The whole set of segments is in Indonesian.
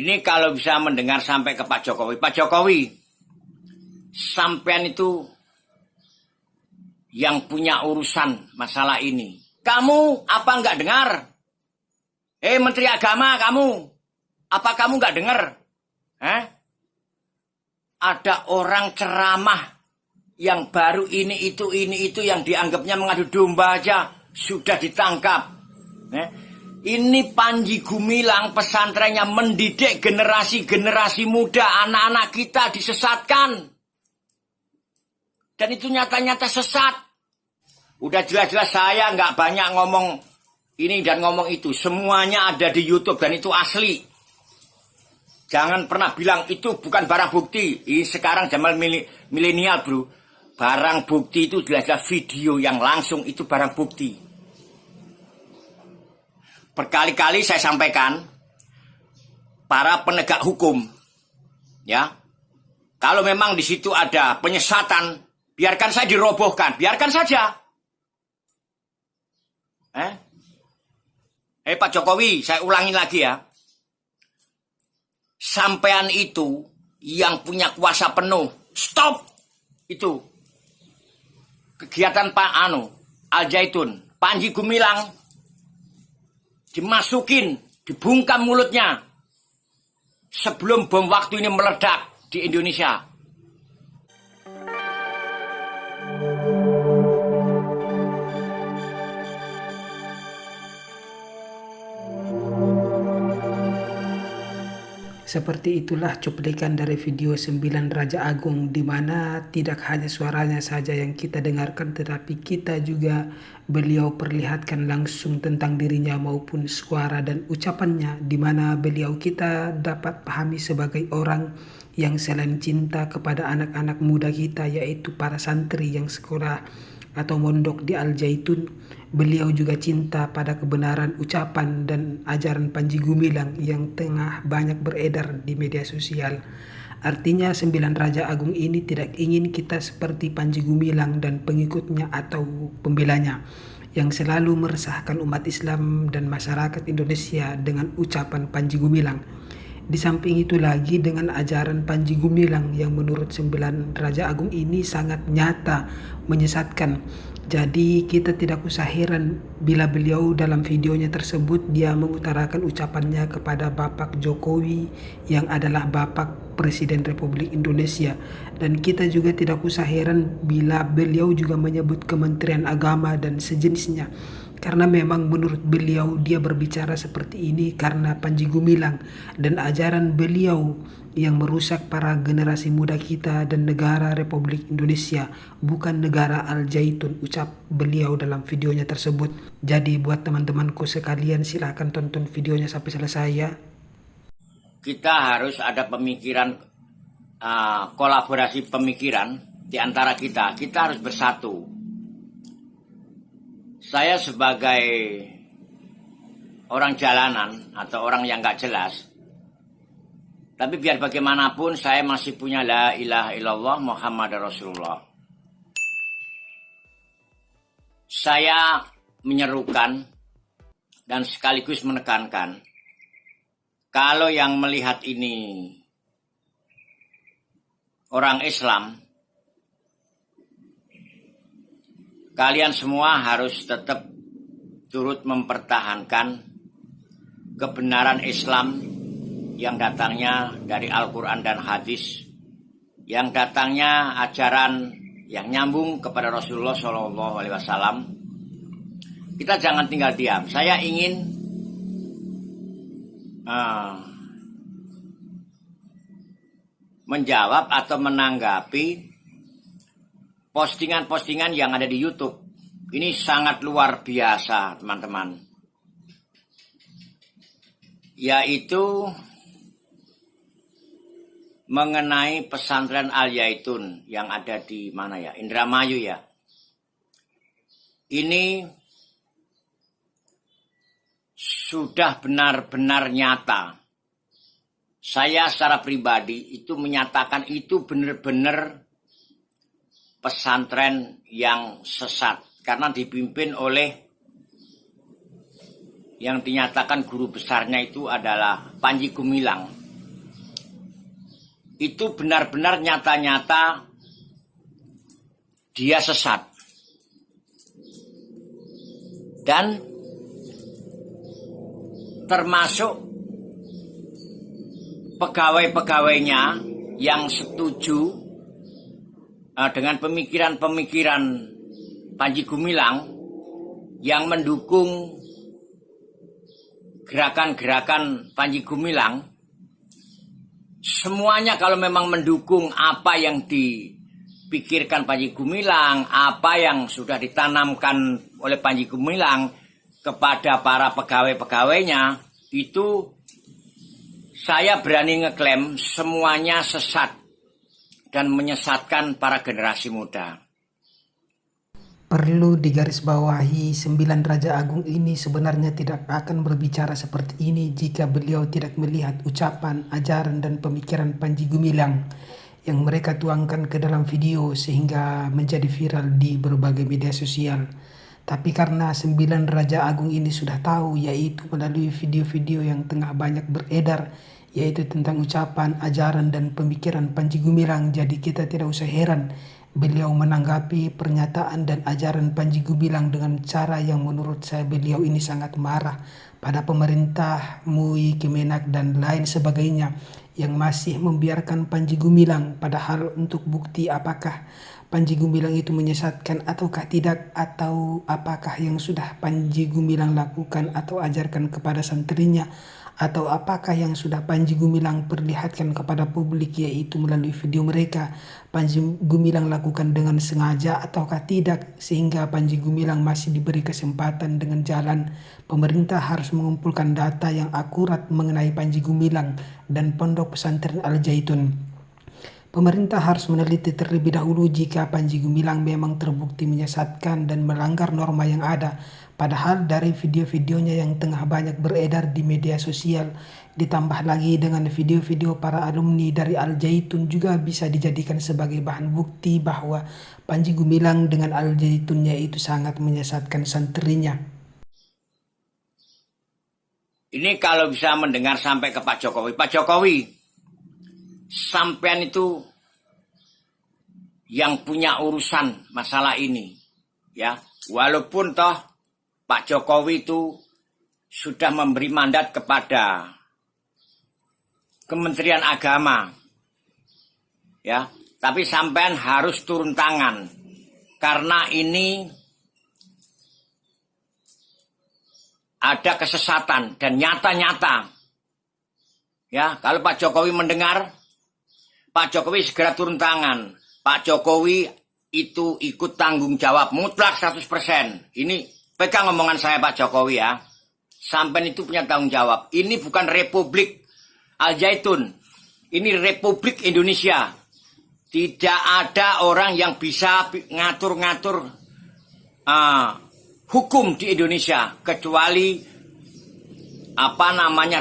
Ini kalau bisa mendengar sampai ke Pak Jokowi. Pak Jokowi, sampean itu yang punya urusan masalah ini. Kamu apa nggak dengar? Menteri Agama kamu, apa kamu nggak dengar? Ada orang ceramah yang baru ini itu yang dianggapnya mengadu domba aja sudah ditangkap. Ini Panji Gumilang pesantrennya mendidik generasi muda, anak-anak kita disesatkan. Dan itu nyata-nyata sesat. Udah jelas-jelas saya nggak banyak ngomong ini dan ngomong itu. Semuanya ada di YouTube dan itu asli. Jangan pernah bilang itu bukan barang bukti. Ini sekarang zaman milenial bro. Barang bukti itu jelas-jelas video yang langsung itu barang bukti. Berkali-kali saya sampaikan, para penegak hukum, ya, kalau memang di situ ada penyesatan, biarkan saya dirobohkan, biarkan saja. Pak Jokowi, saya ulangi lagi ya. Sampean itu yang punya kuasa penuh, stop itu kegiatan Pak Al Zaitun, Panji Gumilang dimasukin, dibungkam mulutnya sebelum bom waktu ini meledak di Indonesia. Seperti itulah cuplikan dari video 9 Raja Agung, di mana tidak hanya suaranya saja yang kita dengarkan, tetapi kita juga beliau perlihatkan langsung tentang dirinya maupun suara dan ucapannya, di mana beliau kita dapat pahami sebagai orang yang selain cinta kepada anak-anak muda kita, yaitu para santri yang sekolah atau mondok di Al Zaitun, beliau juga cinta pada kebenaran ucapan dan ajaran Panji Gumilang yang tengah banyak beredar di media sosial. Artinya 9 Raja Agung ini tidak ingin kita seperti Panji Gumilang dan pengikutnya atau pembelanya yang selalu meresahkan umat Islam dan masyarakat Indonesia dengan ucapan Panji Gumilang. Di samping itu lagi dengan ajaran Panji Gumilang yang menurut 9 Raja Agung ini sangat nyata menyesatkan. Jadi kita tidak usah heran bila beliau dalam videonya tersebut dia mengutarakan ucapannya kepada Bapak Jokowi yang adalah Bapak Presiden Republik Indonesia. Dan kita juga tidak usah heran bila beliau juga menyebut Kementerian Agama dan sejenisnya. Karena memang menurut beliau dia berbicara seperti ini karena Panji Gumilang dan ajaran beliau yang merusak para generasi muda kita dan negara Republik Indonesia, bukan negara Al Zaitun, ucap beliau dalam videonya tersebut. Jadi buat teman-temanku sekalian silahkan tonton videonya sampai selesai ya. Kita harus ada pemikiran, kolaborasi pemikiran di antara kita. Kita harus bersatu. Saya sebagai orang jalanan atau orang yang gak jelas, tapi biar bagaimanapun saya masih punya la ilaha illallah Muhammad Rasulullah. Saya menyerukan dan sekaligus menekankan, kalau yang melihat ini orang Islam, kalian semua harus tetap turut mempertahankan kebenaran Islam yang datangnya dari Al-Quran dan hadis, yang datangnya ajaran yang nyambung kepada Rasulullah SAW. Kita jangan tinggal diam. Saya ingin menjawab atau menanggapi postingan-postingan yang ada di YouTube. Ini sangat luar biasa, teman-teman. Yaitu mengenai pesantren Al Zaitun yang ada di mana ya? Indramayu ya. Ini sudah benar-benar nyata. Saya secara pribadi itu menyatakan itu benar-benar pesantren yang sesat karena dipimpin oleh yang dinyatakan guru besarnya itu adalah Panji Gumilang itu benar-benar nyata-nyata dia sesat. Dan termasuk pegawai-pegawainya yang setuju dengan pemikiran-pemikiran Panji Gumilang, yang mendukung gerakan-gerakan Panji Gumilang, semuanya kalau memang mendukung apa yang dipikirkan Panji Gumilang, apa yang sudah ditanamkan oleh Panji Gumilang kepada para pegawai-pegawainya, itu saya berani ngeklaim semuanya sesat dan menyesatkan para generasi muda. Perlu digarisbawahi, 9 Raja Agung ini sebenarnya tidak akan berbicara seperti ini jika beliau tidak melihat ucapan, ajaran, dan pemikiran Panji Gumilang yang mereka tuangkan ke dalam video sehingga menjadi viral di berbagai media sosial. Tapi karena 9 Raja Agung ini sudah tahu, yaitu melalui video-video yang tengah banyak beredar, yaitu tentang ucapan, ajaran, dan pemikiran Panji Gumilang, jadi kita tidak usah heran beliau menanggapi pernyataan dan ajaran Panji Gumilang dengan cara yang menurut saya beliau ini sangat marah pada pemerintah, MUI, Kemenak, dan lain sebagainya yang masih membiarkan Panji Gumilang. Padahal untuk bukti apakah Panji Gumilang itu menyesatkan ataukah tidak, atau apakah yang sudah Panji Gumilang lakukan atau ajarkan kepada santrinya, atau apakah yang sudah Panji Gumilang perlihatkan kepada publik, yaitu melalui video mereka, Panji Gumilang lakukan dengan sengaja ataukah tidak, sehingga Panji Gumilang masih diberi kesempatan dengan jalan. Pemerintah harus mengumpulkan data yang akurat mengenai Panji Gumilang dan Pondok Pesantren Al Zaitun. Pemerintah harus meneliti terlebih dahulu jika Panji Gumilang memang terbukti menyesatkan dan melanggar norma yang ada. Padahal dari video-videonya yang tengah banyak beredar di media sosial, ditambah lagi dengan video-video para alumni dari Al Zaitun, juga bisa dijadikan sebagai bahan bukti bahwa Panji Gumilang dengan Al Zaitunnya itu sangat menyesatkan santrinya. Ini kalau bisa mendengar sampai ke Pak Jokowi. Pak Jokowi, sampean itu yang punya urusan masalah ini, ya. Walaupun toh Pak Jokowi itu sudah memberi mandat kepada Kementerian Agama, ya, tapi sampean harus turun tangan karena ini ada kesesatan dan nyata-nyata. Ya, kalau Pak Jokowi mendengar, Pak Jokowi segera turun tangan. Pak Jokowi itu ikut tanggung jawab mutlak 100%. Ini pegang omongan saya Pak Jokowi ya. Sampai itu punya tanggung jawab. Ini bukan Republik Al Zaitun. Ini Republik Indonesia. Tidak ada orang yang bisa ngatur-ngatur hukum di Indonesia kecuali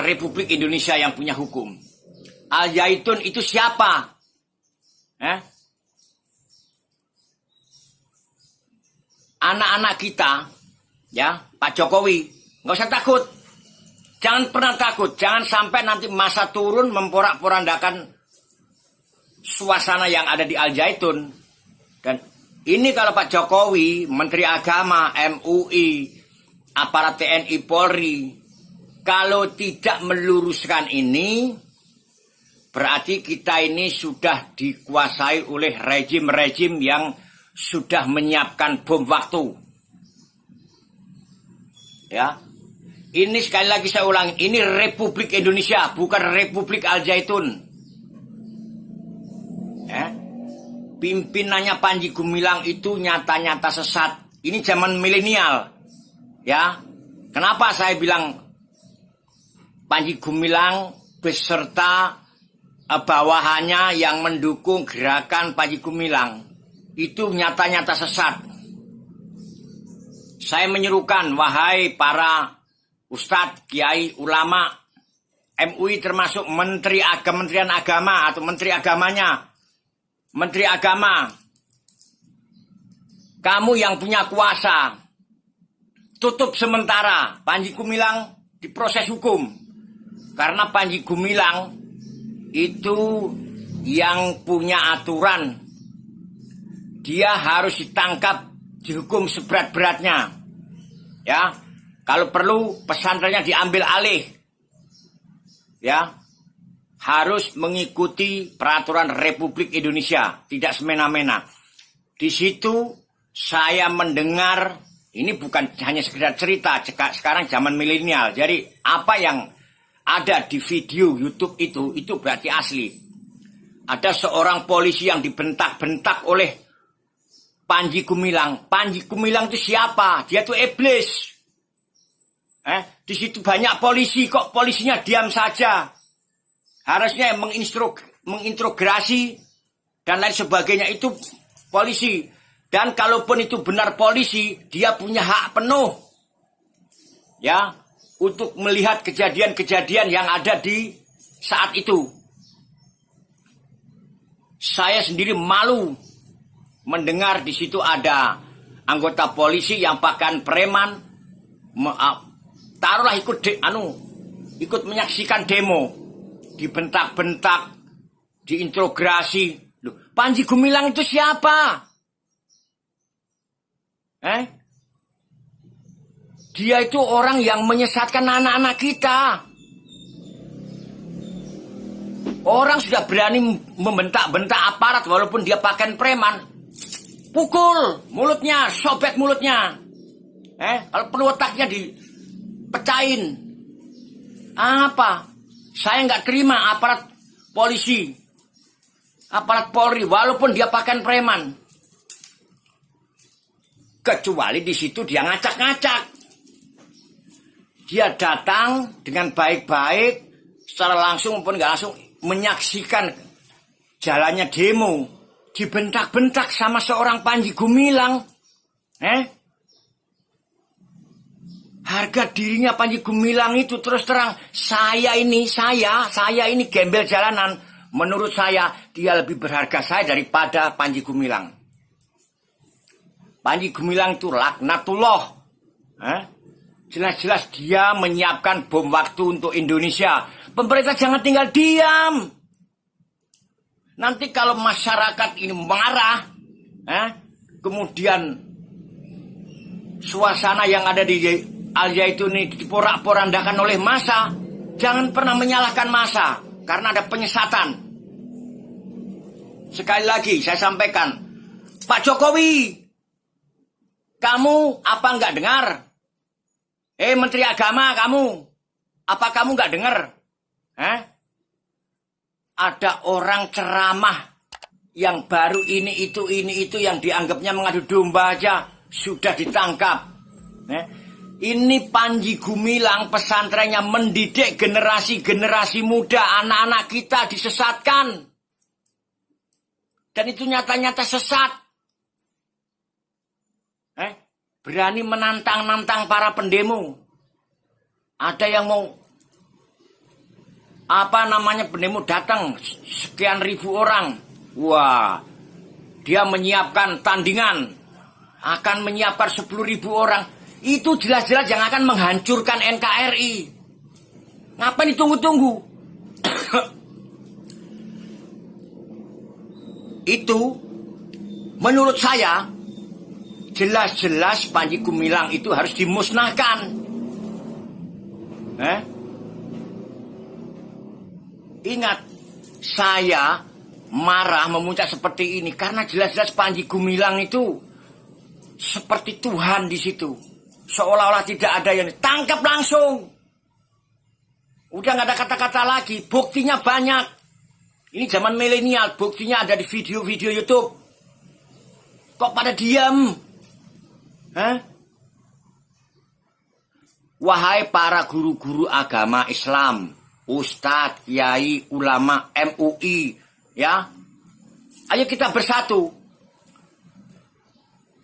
Republik Indonesia yang punya hukum. Al Zaitun itu siapa? Anak-anak kita, ya, Pak Jokowi, nggak usah takut. Jangan pernah takut. Jangan sampai nanti masa turun memporak-porandakan suasana yang ada di Al Zaitun. Dan ini kalau Pak Jokowi, Menteri Agama, MUI, aparat TNI Polri, kalau tidak meluruskan ini, berarti kita ini sudah dikuasai oleh rejim-rejim yang sudah menyiapkan bom waktu. Ya, ini sekali lagi saya ulangi, ini Republik Indonesia, bukan Republik Al Zaitun. Ya, pimpinannya Panji Gumilang itu nyata-nyata sesat. Ini zaman milenial. Ya, kenapa saya bilang Panji Gumilang beserta bawahannya yang mendukung gerakan Panji Gumilang itu nyata-nyata sesat. Saya menyerukan, wahai para ustadz, kiai, ulama, MUI termasuk Kementerian Agama atau Menteri Agamanya, Menteri Agama, kamu yang punya kuasa, tutup sementara Panji Gumilang diproses hukum. Karena Panji Gumilang itu yang punya aturan, dia harus ditangkap, dihukum seberat-beratnya. Ya, kalau perlu pesantrennya diambil alih. Ya, harus mengikuti peraturan Republik Indonesia, tidak semena-mena. Di situ saya mendengar, ini bukan hanya sekedar cerita, sekarang zaman milenial. Jadi apa yang ada di video YouTube itu berarti asli. Ada seorang polisi yang dibentak-bentak oleh Panji Gumilang. Panji Gumilang itu siapa? Dia itu iblis. Di situ banyak polisi, kok polisinya diam saja. Harusnya mengintrogasi dan lain sebagainya itu polisi. Dan kalaupun itu benar polisi, dia punya hak penuh ya untuk melihat kejadian-kejadian yang ada di saat itu. Saya sendiri malu mendengar di situ ada anggota polisi yang pakaian preman, taruhlah ikut menyaksikan demo, dibentak-bentak, diintrogasi. Loh, Panji Gumilang itu siapa? Dia itu orang yang menyesatkan anak-anak kita. Orang sudah berani membentak-bentak aparat walaupun dia pakaian preman. Pukul mulutnya, sobek mulutnya. Kalau perlu otaknya dipecahin. Apa? Saya nggak terima aparat polisi, aparat Polri, walaupun dia pakaian preman. Kecuali di situ dia ngacak-ngacak. Dia datang dengan baik-baik, secara langsung maupun nggak langsung, menyaksikan jalannya demo, dibentak-bentak sama seorang Panji Gumilang. Harga dirinya Panji Gumilang itu terus terang, saya ini gembel jalanan. Menurut saya dia lebih berharga saya daripada Panji Gumilang. Panji Gumilang itu laknatullah. Jelas-jelas dia menyiapkan bom waktu untuk Indonesia. Pemerintah jangan tinggal diam. Nanti kalau masyarakat ini marah, kemudian suasana yang ada di Al-Zaitun ini diporak-porandakan oleh massa, jangan pernah menyalahkan massa karena ada penyesatan. Sekali lagi saya sampaikan, Pak Jokowi, kamu apa nggak dengar? Menteri Agama kamu, apa kamu nggak dengar? Ada orang ceramah yang baru ini itu yang dianggapnya mengadu domba aja sudah ditangkap. Ini Panji Gumilang pesantrennya mendidik generasi muda, anak-anak kita disesatkan. Dan itu nyata-nyata sesat. Berani menantang para pendemo. Ada yang mau pendemo datang sekian ribu orang. Wah, dia menyiapkan tandingan, akan menyiapkan 10.000 orang. Itu jelas-jelas yang akan menghancurkan NKRI. Ngapain ditunggu-tunggu? Itu menurut saya jelas-jelas Panji Gumilang itu harus dimusnahkan. Ingat, saya marah memuncak seperti ini karena jelas-jelas Panji Gumilang itu seperti Tuhan di situ. Seolah-olah tidak ada yang ditangkap langsung. Udah nggak ada kata-kata lagi, buktinya banyak. Ini zaman milenial, buktinya ada di video-video YouTube. Kok pada diam? Wahai para guru-guru agama Islam, ustadz, kiai, ulama, MUI, ya, ayo kita bersatu.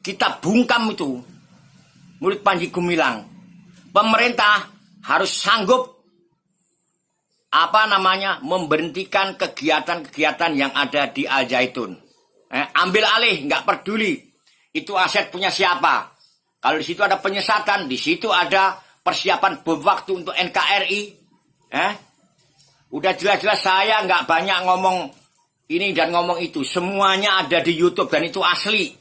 Kita bungkam itu mulut Panji Gumilang. Pemerintah harus sanggup memberhentikan kegiatan-kegiatan yang ada di Al-Zaitun. Ambil alih, nggak peduli itu aset punya siapa. Kalau di situ ada penyesatan, di situ ada persiapan bom waktu untuk NKRI. Udah jelas-jelas saya nggak banyak ngomong ini dan ngomong itu. Semuanya ada di YouTube dan itu asli.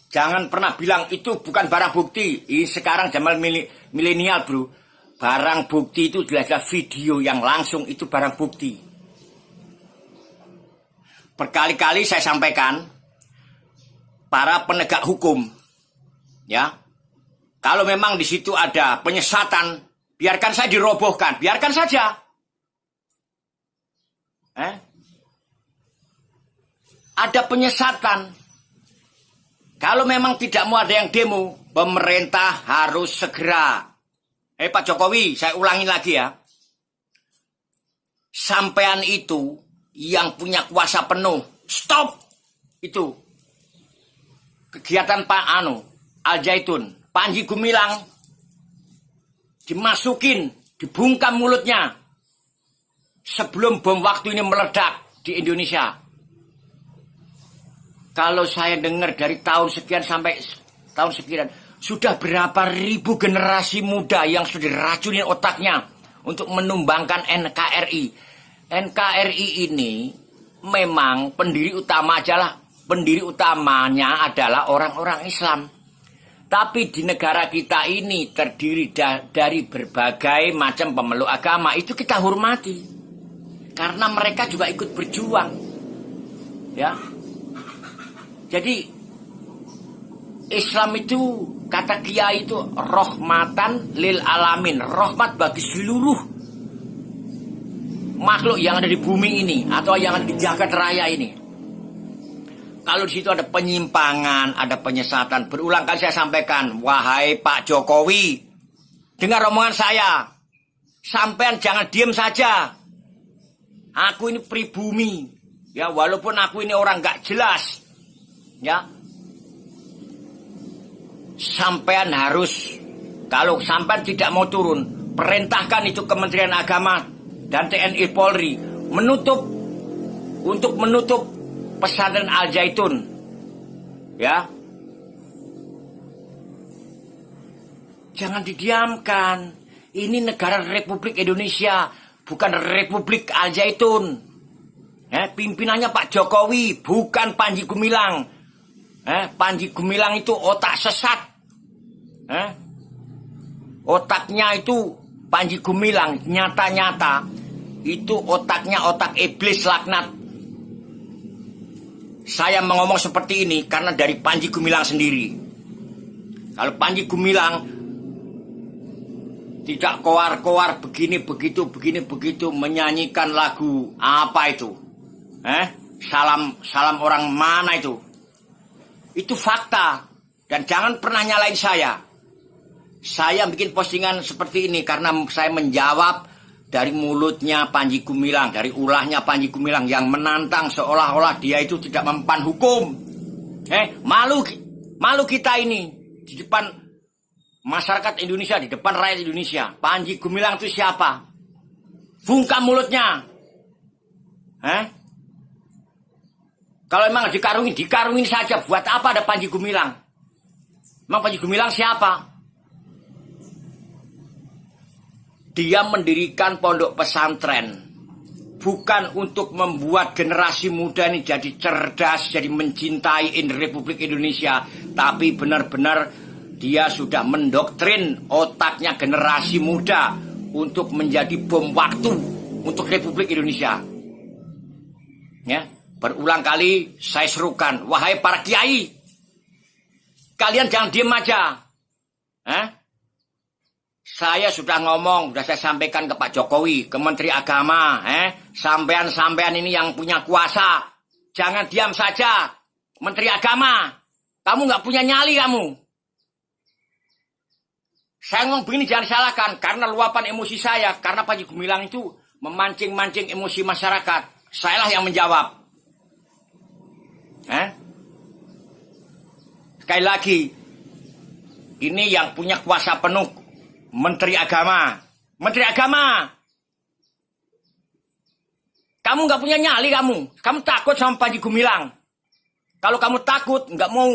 Jangan pernah bilang itu bukan barang bukti. Ini sekarang zaman milenial, bro. Barang bukti itu adalah video yang langsung itu barang bukti. Berkali-kali saya sampaikan, para penegak hukum, ya, kalau memang di situ ada penyesatan, biarkan saya dirobohkan, biarkan saja. Ada penyesatan. Kalau memang tidak mau ada yang demo, pemerintah harus segera. Pak Jokowi, saya ulangi lagi ya. Sampean itu yang punya kuasa penuh, stop itu. Kegiatan Pak Al Zaitun, Panji Gumilang, dimasukin, dibungkam mulutnya. Sebelum bom waktu ini meledak di Indonesia. Kalau saya dengar dari tahun sekian sampai tahun sekian, sudah berapa ribu generasi muda yang sudah diracunin otaknya untuk menumbangkan NKRI. NKRI ini memang pendiri utamanya adalah orang-orang Islam. Tapi di negara kita ini terdiri dari berbagai macam pemeluk agama. Itu kita hormati. Karena mereka juga ikut berjuang. Ya. Jadi Islam itu, kata Kiai itu rahmatan lil alamin, rahmat bagi seluruh makhluk yang ada di bumi ini atau yang ada di jagat raya ini. Kalau di situ ada penyimpangan, ada penyesatan, berulang kali saya sampaikan, wahai Pak Jokowi, dengar omongan saya, sampean jangan diem saja. Aku ini pribumi, ya walaupun aku ini orang gak jelas. Ya, sampean harus, kalau sampean tidak mau turun, perintahkan itu Kementerian Agama dan TNI Polri untuk menutup pesantren Al Zaitun. Ya, jangan didiamkan. Ini negara Republik Indonesia, bukan Republik Al Zaitun. Pimpinannya Pak Jokowi, bukan Panji Gumilang. Panji Gumilang itu otak sesat. Otaknya itu Panji Gumilang nyata-nyata itu otaknya otak iblis laknat. Saya ngomong seperti ini karena dari Panji Gumilang sendiri. Kalau Panji Gumilang tidak koar-koar begini begitu menyanyikan lagu apa itu? Salam orang mana itu? Itu fakta. Dan jangan pernah nyalain saya. Saya bikin postingan seperti ini karena saya menjawab dari mulutnya Panji Gumilang, dari ulahnya Panji Gumilang yang menantang seolah-olah dia itu tidak mempan hukum. Malu kita ini di depan masyarakat Indonesia, di depan rakyat Indonesia. Panji Gumilang itu siapa? Bungkam mulutnya. Kalau emang dikarungin saja. Buat apa ada Panji Gumilang? Emang Panji Gumilang siapa? Dia mendirikan pondok pesantren. Bukan untuk membuat generasi muda ini jadi cerdas, jadi mencintai Republik Indonesia. Tapi benar-benar dia sudah mendoktrin otaknya generasi muda untuk menjadi bom waktu untuk Republik Indonesia. Ya. Berulang kali saya serukan, wahai para kiai, kalian jangan diem aja. Saya sudah ngomong, sudah saya sampaikan ke Pak Jokowi, ke Menteri Agama, sampean-sampean ini yang punya kuasa, jangan diam saja. Menteri Agama, kamu nggak punya nyali kamu. Saya ngomong begini jangan disalahkan, karena luapan emosi saya, karena Panji Gumilang itu memancing-mancing emosi masyarakat. Sayalah yang menjawab. Sekali lagi, ini yang punya kuasa penuh Menteri Agama. Menteri Agama, kamu nggak punya nyali kamu takut sama Panji Gumilang. Kalau kamu takut nggak mau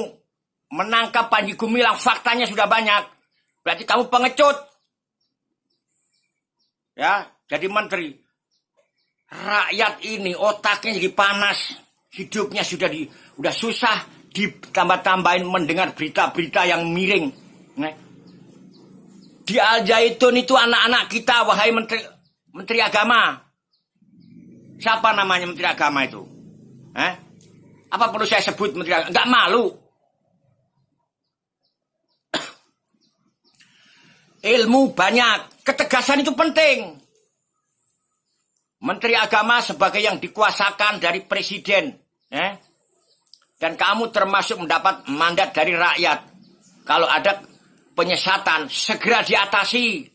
menangkap Panji Gumilang, faktanya sudah banyak. Berarti kamu pengecut. Ya, jadi menteri. rakyat ini otaknya jadi panas, hidupnya udah susah, ditambah-tambahin mendengar berita-berita yang miring. Di Al Zaitun itu anak-anak kita, wahai menteri agama. Siapa namanya menteri agama itu? Apa perlu saya sebut menteri agama? Enggak malu. Ilmu banyak, ketegasan itu penting. Menteri agama sebagai yang dikuasakan dari presiden, dan kamu termasuk mendapat mandat dari rakyat. Kalau ada penyesatan, segera diatasi.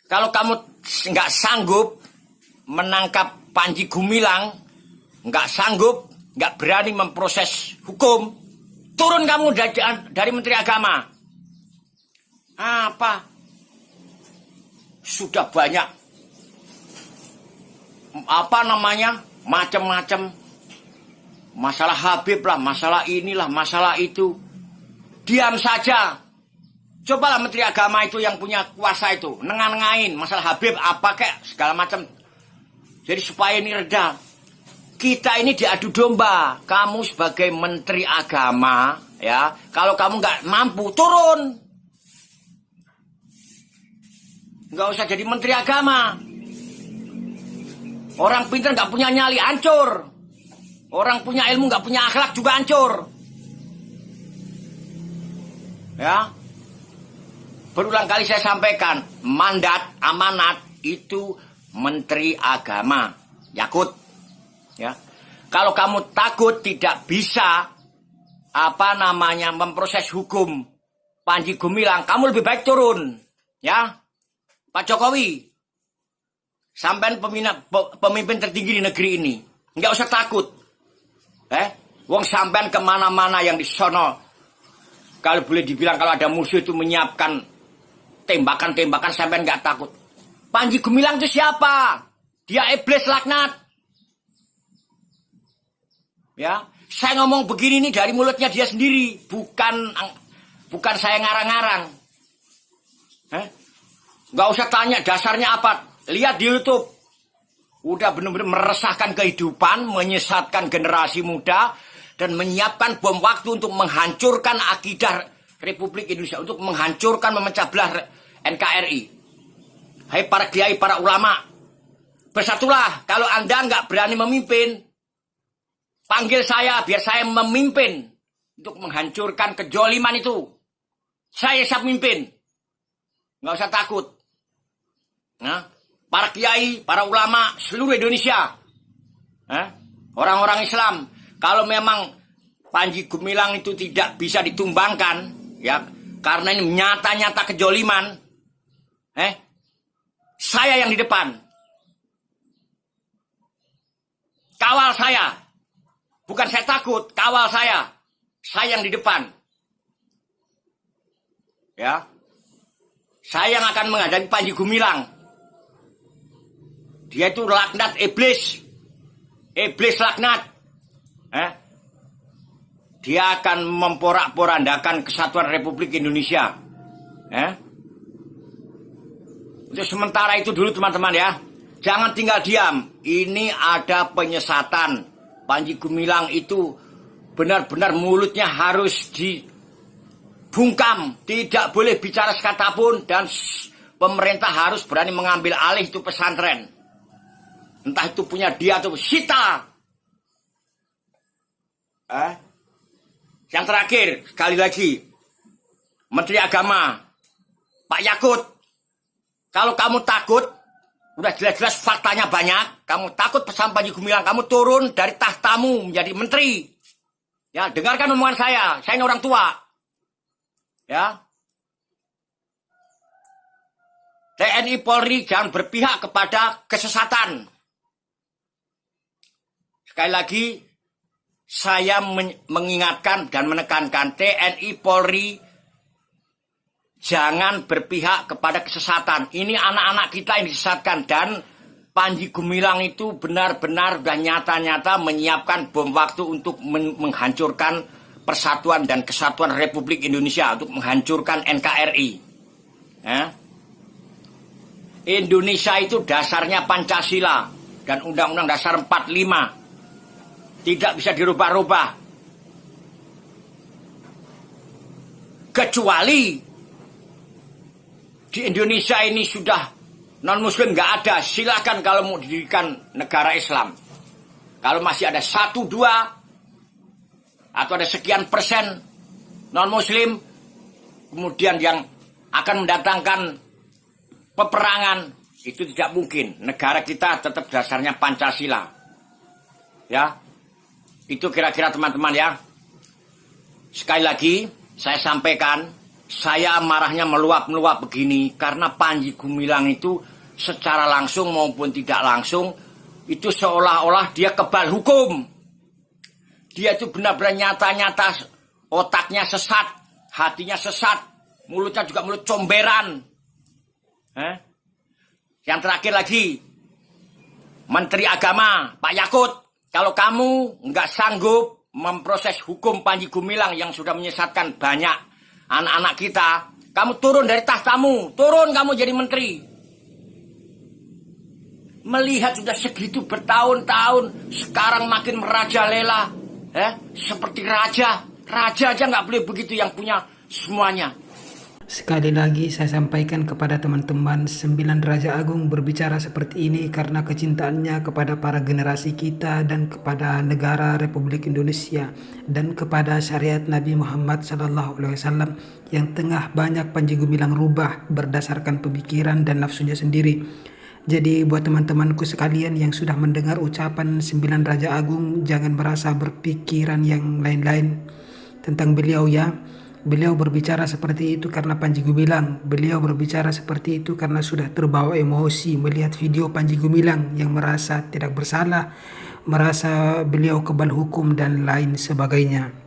Kalau kamu nggak sanggup menangkap Panji Gumilang, nggak sanggup, nggak berani memproses hukum, turun kamu dari menteri agama. Apa? Sudah banyak macam-macam masalah Habib lah, masalah inilah, masalah itu. Diam saja. Cobalah menteri agama itu yang punya kuasa itu nengain masalah Habib apa kek segala macam. Jadi supaya ini reda. Kita ini diadu domba. Kamu sebagai menteri agama, ya, kalau kamu nggak mampu turun. Nggak usah jadi menteri agama. Orang pintar nggak punya nyali, hancur. Orang punya ilmu nggak punya akhlak juga hancur. Ya, berulang kali saya sampaikan, mandat, amanat itu menteri agama, Yakut. Ya, kalau kamu takut tidak bisa memproses hukum Panji Gumilang, kamu lebih baik turun, ya. Pak Jokowi, sampean pemimpin tertinggi di negeri ini, nggak usah takut. Wong sampean kemana-mana yang di sono, kalau boleh dibilang kalau ada musuh itu menyiapkan tembakan-tembakan, sampean nggak takut. Panji Gumilang itu siapa? Dia iblis laknat. Ya, saya ngomong begini nih dari mulutnya dia sendiri, bukan saya ngarang-ngarang. Nggak usah tanya dasarnya apa. Lihat di YouTube. Udah benar-benar meresahkan kehidupan, menyesatkan generasi muda, dan menyiapkan bom waktu untuk menghancurkan akidah Republik Indonesia, untuk menghancurkan, memecah belah NKRI. Hai para kiai, para ulama, bersatulah. Kalau Anda nggak berani memimpin, panggil saya biar saya memimpin untuk menghancurkan kejoliman itu. Saya siap mimpin. Nggak usah takut. Nah, para kiai, para ulama seluruh Indonesia, orang-orang Islam, kalau memang Panji Gumilang itu tidak bisa ditumbangkan, ya, karena ini nyata-nyata kejoliman, saya yang di depan. Kawal saya. Bukan saya takut, kawal saya. Saya yang di depan. Ya. Saya yang akan menghadapi Panji Gumilang. Dia itu laknat iblis. Iblis laknat. Dia akan memporak-porandakan kesatuan Republik Indonesia. Untuk sementara itu dulu teman-teman ya. Jangan tinggal diam. Ini ada penyesatan. Panji Gumilang itu benar-benar mulutnya harus dibungkam. Tidak boleh bicara sekata pun. Dan pemerintah harus berani mengambil alih itu pesantren. Entah itu punya dia atau sita. Yang terakhir, sekali lagi. Menteri Agama, Pak Yakut. Kalau kamu takut, udah jelas-jelas faktanya banyak. Kamu takut pesan Panji Gumilang, kamu turun dari tahtamu menjadi menteri. Ya, dengarkan omongan saya ini orang tua. Ya. TNI Polri jangan berpihak kepada kesesatan. Sekali lagi, saya mengingatkan dan menekankan TNI Polri jangan berpihak kepada kesesatan. Ini anak-anak kita yang disesatkan. Dan Panji Gumilang itu benar-benar dan nyata-nyata menyiapkan bom waktu untuk menghancurkan persatuan dan kesatuan Republik Indonesia, untuk menghancurkan NKRI. Indonesia itu dasarnya Pancasila dan Undang-Undang Dasar 45. Tidak bisa dirubah-rubah. Kecuali di Indonesia ini sudah non-muslim nggak ada. Silakan kalau mau didirikan negara Islam. Kalau masih ada 1, 2 atau ada sekian persen non-muslim, kemudian yang akan mendatangkan peperangan, itu tidak mungkin. Negara kita tetap dasarnya Pancasila. Ya, itu kira-kira teman-teman ya. Sekali lagi saya sampaikan, saya marahnya meluap-meluap begini karena Panji Gumilang itu secara langsung maupun tidak langsung itu seolah-olah dia kebal hukum. Dia itu benar-benar nyata-nyata otaknya sesat, hatinya sesat, mulutnya juga mulut comberan. Yang terakhir lagi, Menteri Agama Pak Yakut, kalau kamu nggak sanggup memproses hukum Panji Gumilang yang sudah menyesatkan banyak anak-anak kita, kamu turun dari tahtamu, turun kamu jadi menteri. Melihat sudah segitu bertahun-tahun, sekarang makin merajalela, seperti raja aja nggak boleh begitu yang punya semuanya. Sekali lagi saya sampaikan kepada teman-teman, 9 Raja Agung berbicara seperti ini karena kecintaannya kepada para generasi kita dan kepada negara Republik Indonesia dan kepada syariat Nabi Muhammad SAW yang tengah banyak Panji Gumilang rubah berdasarkan pemikiran dan nafsunya sendiri. Jadi buat teman-temanku sekalian yang sudah mendengar ucapan 9 Raja Agung, jangan merasa berpikiran yang lain-lain tentang beliau ya. Beliau berbicara seperti itu karena Panji Gumilang. Beliau berbicara seperti itu karena sudah terbawa emosi melihat video Panji Gumilang yang merasa tidak bersalah, merasa beliau kebal hukum dan lain sebagainya.